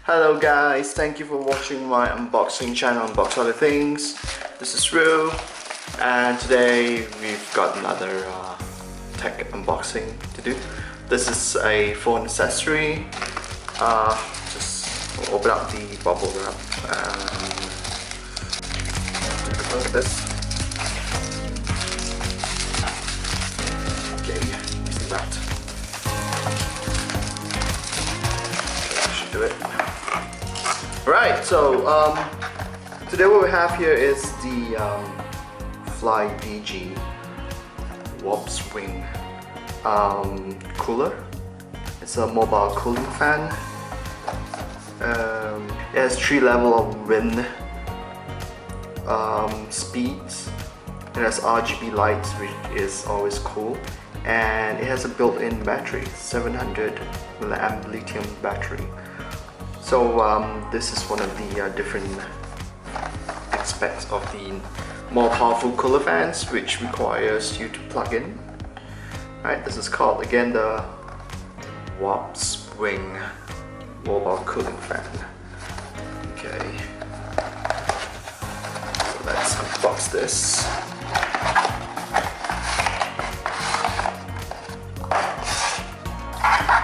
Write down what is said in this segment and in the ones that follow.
Hello guys, thank you for watching my unboxing channel, Unbox Other Things. This is Ru, and today we've got another tech unboxing to do. This is a phone accessory. Just open up the bubble wrap and look at this. Okay, see that. Okay, I should do it. Right, so today what we have here is the FLYDIGI Wasp wing cooler. It's a mobile cooling fan. It has 3 levels of wind speeds. It has RGB lights, which is always cool, and it has a built-in battery, 700 mAh lithium battery. So this is one of the different aspects of the more powerful cooler fans, which requires you to plug in. Right, this is called again the Wasp wing mobile cooling fan. Okay, so let's unbox this.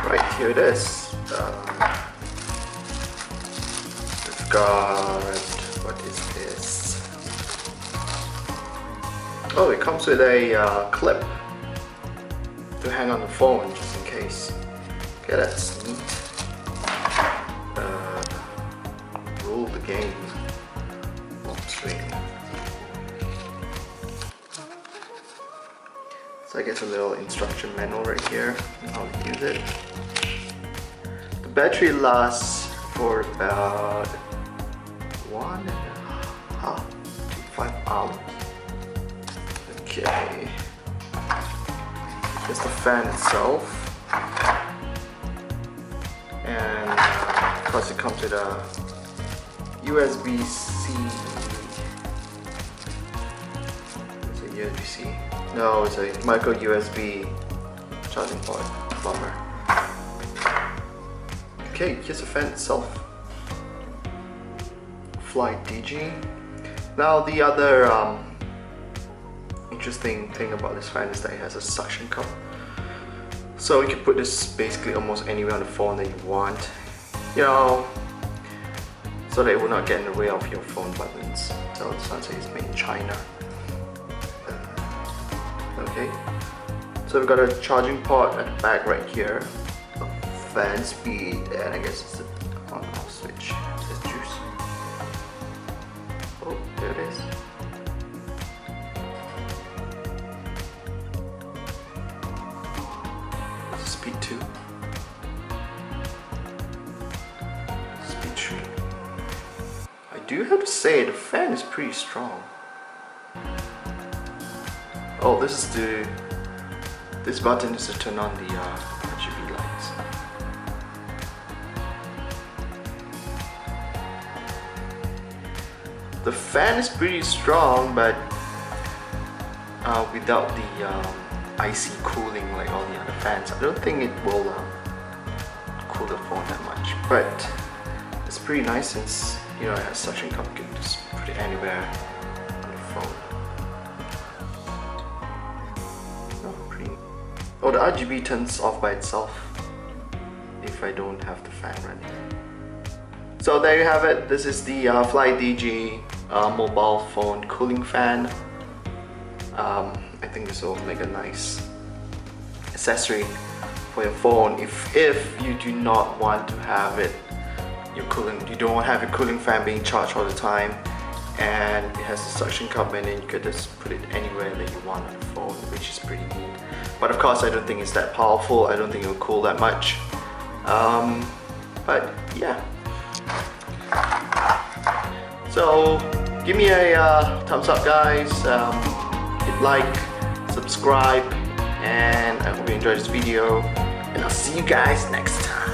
Right, here it is. What is this? Oh, it comes with a clip to hang on the phone just in case. Okay, that's neat. Rule the game. Swing. So I guess a little instruction manual right here on how to use it. The battery lasts for about 1.5 to 5 hours. Okay. Here's the fan itself. And of course it comes with a USB-C. Is it USB-C? No, it's a micro USB charging port. Bummer. Okay, here's the fan itself. FLYDIGI. Now the other interesting thing about this fan is that it has a suction cup. So you can put this basically almost anywhere on the phone that you want. You know, so that it will not get in the way of your phone buttons. So this one says made in China. Okay. So we've got a charging port at the back right here. Fan speed, and I guess it's the on-off switch. It says juice. Oh, there it is. Speed 2. Speed 3. I do have to say the fan is pretty strong. Oh, this button is to turn on the RGB lights. The fan is pretty strong, but without the icy cooling like all the other fans, I don't think it will cool the phone that much. But it's pretty nice since, you know, it has suction cup. You can just put it anywhere on the phone. Oh, the RGB turns off by itself if I don't have the fan running. So there you have it. This is the FLYDIGI mobile phone cooling fan. I think this will make a nice accessory for your phone if you do not want to have it. You don't want to have your cooling fan being charged all the time, and it has a suction cup, and then you could just put it anywhere that you want on the phone, which is pretty neat. But of course, I don't think it's that powerful. I don't think it will cool that much. But yeah. So give me a thumbs up, guys. Hit like, subscribe, and I hope you enjoyed this video. And I'll see you guys next time.